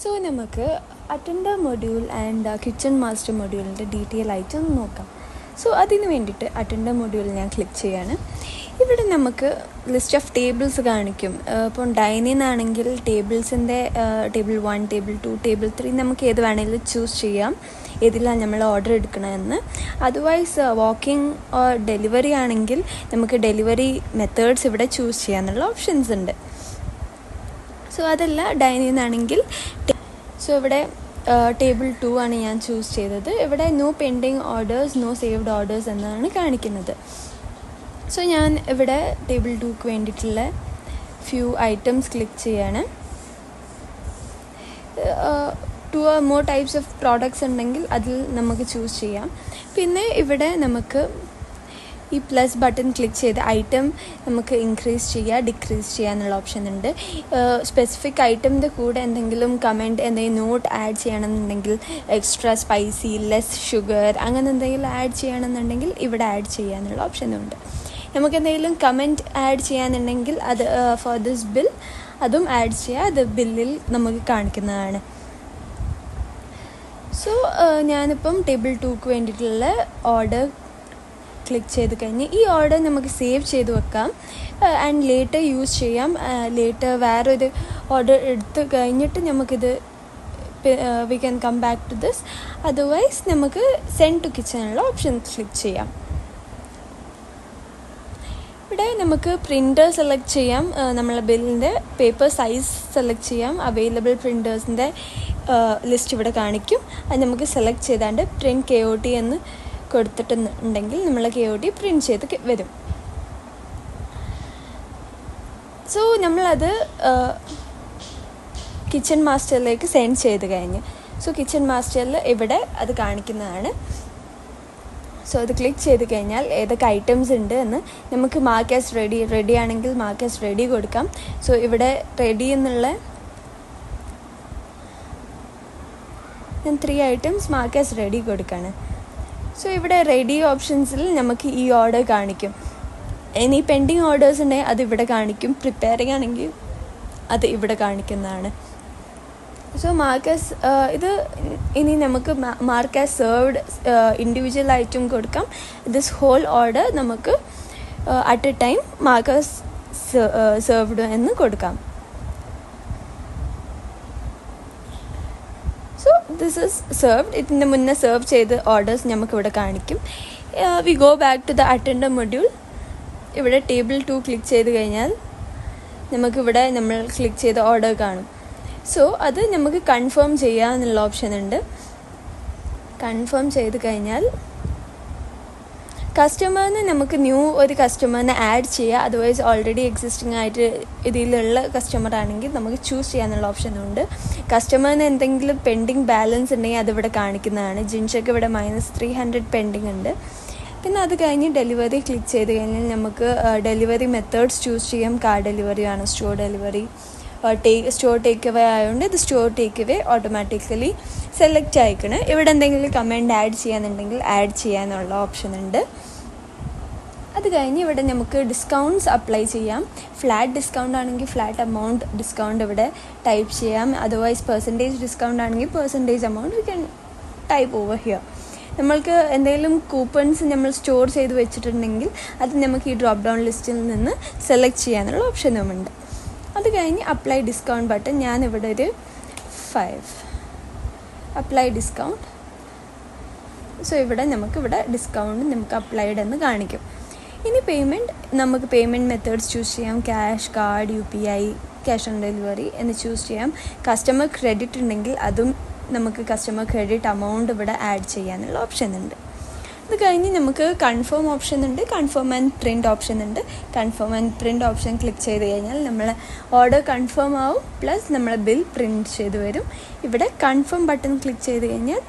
So നമുക്ക് attender module and kitchen master മൊഡ്യൂളിൻ്റെ detail ആയിട്ട് ഒന്ന് നോക്കാം. സോ അതിന് വേണ്ടിയിട്ട് അറ്റൻഡർ മൊഡ്യൂൾ ഞാൻ ക്ലിക്ക് ചെയ്യാണ്. ഇവിടെ നമുക്ക് ലിസ്റ്റ് ഓഫ് ടേബിൾസ് കാണിക്കും. ഇപ്പം ഡൈനിങ് ആണെങ്കിൽ ടേബിൾസിൻ്റെ ടേബിൾ 1, ടേബിൾ 2, ടേബിൾ 3 നമുക്ക് ഏത് വേണമെങ്കിലും ചൂസ് ചെയ്യാം, ഏതിലാണ് നമ്മൾ ഓർഡർ എടുക്കണമെന്ന്. അതർവൈസ് വാക്കിംഗ് ഓർ ഡെലിവറി ആണെങ്കിൽ നമുക്ക് ഡെലിവറി മെത്തേഡ്സ് ഇവിടെ ചൂസ് ചെയ്യാനുള്ള ഓപ്ഷൻസ് ഉണ്ട്. സോ അതല്ല ഡൈനിങ് ആണെങ്കിൽ ഇവിടെ ടേബിൾ 2 ആണ് ഞാൻ ചൂസ് ചെയ്തത്. ഇവിടെ no pending orders, no saved orders എന്നാണ് കാണിക്കുന്നത്. സോ ഞാൻ ഇവിടെ ടേബിൾ 2ക്ക് വേണ്ടിയിട്ടുള്ള ഫ്യൂ ഐറ്റംസ് ക്ലിക്ക് ചെയ്യാണ്. 2 or more types of products ഉണ്ടെങ്കിൽ അതിൽ നമുക്ക് ചൂസ് ചെയ്യാം. പിന്നെ ഇവിടെ നമുക്ക് ഈ പ്ലസ് ബട്ടൺ ക്ലിക്ക് ചെയ്ത് ഐറ്റം നമുക്ക് ഇൻക്രീസ് ചെയ്യുക, ഡിക്രീസ് ചെയ്യുക എന്നുള്ള ഓപ്ഷൻ ഉണ്ട്. സ്പെസിഫിക് ഐറ്റമിൻ്റെ കൂടെ എന്തെങ്കിലും കമൻറ്റ്, എന്തെങ്കിലും നോട്ട് ആഡ് ചെയ്യണമെന്നുണ്ടെങ്കിൽ എക്സ്ട്രാ സ്പൈസി, ലെസ് ഷുഗർ അങ്ങനെ എന്തെങ്കിലും ആഡ് ചെയ്യണമെന്നുണ്ടെങ്കിൽ ഇവിടെ ആഡ് ചെയ്യുക എന്നുള്ള ഓപ്ഷനുണ്ട്. നമുക്ക് എന്തെങ്കിലും കമൻറ്റ് ആഡ് ചെയ്യാനുണ്ടെങ്കിൽ അത് ഫോർ ദിസ് ബിൽ അതും ആഡ് ചെയ്യുക, അത് ബില്ലിൽ നമുക്ക് കാണിക്കുന്നതാണ്. സോ ഞാനിപ്പം ടേബിൾ 2ക്ക് വേണ്ടിയിട്ടുള്ള ഓർഡർ ക്ലിക്ക് ചെയ്ത് കഴിഞ്ഞ് ഈ ഓർഡർ നമുക്ക് സേവ് ചെയ്ത് വെക്കാം ആൻഡ് ലേറ്റർ യൂസ് ചെയ്യാം. ലേറ്റർ വേറൊരു ഓർഡർ എടുത്ത് കഴിഞ്ഞിട്ട് നമുക്കിത് we can come back to this. Otherwise നമുക്ക് സെൻഡ് ടു കിച്ചണിലുള്ള ഓപ്ഷൻ ക്ലിക്ക് ചെയ്യാം. ഇവിടെ നമുക്ക് പ്രിൻ്റർ സെലക്ട് ചെയ്യാം, നമ്മളെ ബില്ലിൻ്റെ പേപ്പർ സൈസ് സെലക്ട് ചെയ്യാം. അവൈലബിൾ പ്രിൻറ്റേഴ്സിൻ്റെ ലിസ്റ്റ് ഇവിടെ കാണിക്കും. അത് നമുക്ക് സെലക്ട് ചെയ്താണ്ട് പ്രിൻറ്റ് KOT എന്ന് കൊടുത്തിട്ടുണ്ടെങ്കിൽ നമ്മൾ KOT പ്രിൻറ്റ് ചെയ്ത് വരും. സോ നമ്മളത് കിച്ചൺ മാസ്റ്ററിലേക്ക് സെൻഡ് ചെയ്ത് കഴിഞ്ഞ് കിച്ചൺ മാസ്റ്ററിൽ ഇവിടെ അത് കാണിക്കുന്നതാണ്. സോ അത് ക്ലിക്ക് ചെയ്ത് കഴിഞ്ഞാൽ ഏതൊക്കെ ഐറ്റംസ് ഉണ്ട് എന്ന് നമുക്ക് മാർക്ക് ആസ് റെഡി ആണെങ്കിൽ മാർക്ക് ആസ് റെഡി കൊടുക്കാം. സോ ഇവിടെ റെഡി എന്നുള്ള ഞാൻ 3 ഐറ്റംസ് മാർക്ക് ആസ് റെഡി കൊടുക്കുകയാണ്. സോ ഇവിടെ റെഡി ഓപ്ഷൻസിൽ നമുക്ക് ഈ ഓർഡർ കാണിക്കും. ഇനി പെൻഡിങ് ഓർഡേഴ്സ് ഉണ്ടെങ്കിൽ അത് ഇവിടെ കാണിക്കും. പ്രിപ്പയറിംഗ് ആണെങ്കിൽ അത് ഇവിടെ കാണിക്കുന്നതാണ്. സോ മാർക്കസ് ഇത് ഇനി നമുക്ക് മാർക്കസ് സെർവ്ഡ് ഇൻഡിവിജ്വൽ ഐറ്റം കൊടുക്കാം. ദിസ് ഹോൾ ഓർഡർ നമുക്ക് at a time mark as served എന്ന് കൊടുക്കാം. So this is served. ഇതിൻ്റെ മുന്നേ സെർവ് ചെയ്ത് ഓർഡേഴ്സ് നമുക്കിവിടെ കാണിക്കും. We go back to the attender module. ഇവിടെ ടേബിൾ 2 ക്ലിക്ക് ചെയ്ത് കഴിഞ്ഞാൽ നമുക്കിവിടെ നമ്മൾ ക്ലിക്ക് ചെയ്ത ഓർഡർ കാണും. സോ അത് നമുക്ക് കൺഫേം ചെയ്യാമെന്നുള്ള ഓപ്ഷൻ ഉണ്ട്. കൺഫേം ചെയ്ത് കഴിഞ്ഞാൽ കസ്റ്റമറിന് നമുക്ക് ഒരു കസ്റ്റമറിനെ ആഡ് ചെയ്യുക. അതർവൈസ് ഓൾറെഡി എക്സിസ്റ്റിംഗ് ആയിട്ട് ഇതിലുള്ള കസ്റ്റമർ ആണെങ്കിൽ നമുക്ക് ചൂസ് ചെയ്യാനുള്ള ഓപ്ഷനുണ്ട്. കസ്റ്റമറിന് എന്തെങ്കിലും പെൻഡിങ് ബാലൻസ് ഉണ്ടെങ്കിൽ അതിവിടെ കാണിക്കുന്നതാണ്. ജിൻഷയ്ക്ക് ഇവിടെ -300 പെൻഡിങ് ഉണ്ട്. പിന്നെ അത് കഴിഞ്ഞ് ഡെലിവറി ക്ലിക്ക് ചെയ്ത് കഴിഞ്ഞാൽ നമുക്ക് ഡെലിവറി മെത്തേഡ്സ് ചൂസ് ചെയ്യാം. കാർ ഡെലിവറി ആണോ, store delivery, store take away ആയതുകൊണ്ട് ഇത് store take away automatically select ആയിക്കണം. ഇവിടെ എന്തെങ്കിലും കമൻറ്റ് ആഡ് ചെയ്യാന്നുണ്ടെങ്കിൽ ആഡ് ചെയ്യാനുള്ള ഓപ്ഷൻ ഉണ്ട്. അത് കഴിഞ്ഞ് ഇവിടെ നമുക്ക് ഡിസ്കൗണ്ട്സ് അപ്ലൈ ചെയ്യാം. ഫ്ലാറ്റ് ഡിസ്കൗണ്ട് ആണെങ്കിൽ ഫ്ലാറ്റ് എമൗണ്ട് ഡിസ്കൗണ്ട് ഇവിടെ ടൈപ്പ് ചെയ്യാം. അതർവൈസ് പെർസെൻറ്റേജ് ഡിസ്കൗണ്ട് ആണെങ്കിൽ percentage amount we can type over here. നമ്മൾക്ക് എന്തെങ്കിലും കൂപ്പൺസ് നമ്മൾ സ്റ്റോർ ചെയ്ത് വെച്ചിട്ടുണ്ടെങ്കിൽ അത് നമുക്ക് ഈ ഡ്രോപ്പ് ഡൗൺ ലിസ്റ്റിൽ നിന്ന് സെലക്ട് ചെയ്യാനുള്ള ഓപ്ഷനുമുണ്ട്. അത് കഴിഞ്ഞ് അപ്ലൈ ഡിസ്കൗണ്ട് ബട്ടൺ ഞാനിവിടെ ഒരു 5 അപ്ലൈ ഡിസ്കൗണ്ട്. സോ ഇവിടെ നമുക്കിവിടെ ഡിസ്കൗണ്ട് നമുക്ക് അപ്ലൈഡ് എന്ന് കാണിക്കും. ഇനി നമുക്ക് പേയ്മെൻറ്റ് മെത്തേഡ്സ് ചൂസ് ചെയ്യാം. Cash, card, UPI, cash on delivery എന്ന് ചൂസ് ചെയ്യാം. കസ്റ്റമർ ക്രെഡിറ്റ് ഉണ്ടെങ്കിൽ അതും നമുക്ക് കസ്റ്റമർ ക്രെഡിറ്റ് എമൗണ്ട് ഇവിടെ ആഡ് ചെയ്യാനുള്ള ഓപ്ഷൻ ഉണ്ട്. അത് കഴിഞ്ഞ് നമുക്ക് കൺഫേം ഓപ്ഷൻ ഉണ്ട്, കൺഫേം ആൻഡ് പ്രിൻ്റ് ഓപ്ഷൻ ഉണ്ട്. Confirm and print option click ചെയ്ത് കഴിഞ്ഞാൽ നമ്മളെ ഓർഡർ കൺഫേം ആവും, പ്ലസ് നമ്മളെ ബിൽ പ്രിൻറ്റ് ചെയ്ത് വരും. ഇവിടെ കൺഫേം ബട്ടൺ ക്ലിക്ക് ചെയ്ത് കഴിഞ്ഞാൽ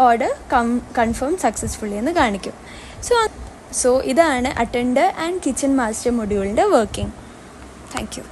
ഓർഡർ കൺഫേം സക്സസ്ഫുള്ളി എന്ന് കാണിക്കും. സോ ഇതാണ് അറ്റൻഡർ ആൻഡ് കിച്ചൺ മാസ്റ്റർ മൊഡ്യൂളിൻ്റെ വർക്കിംഗ്. Thank U.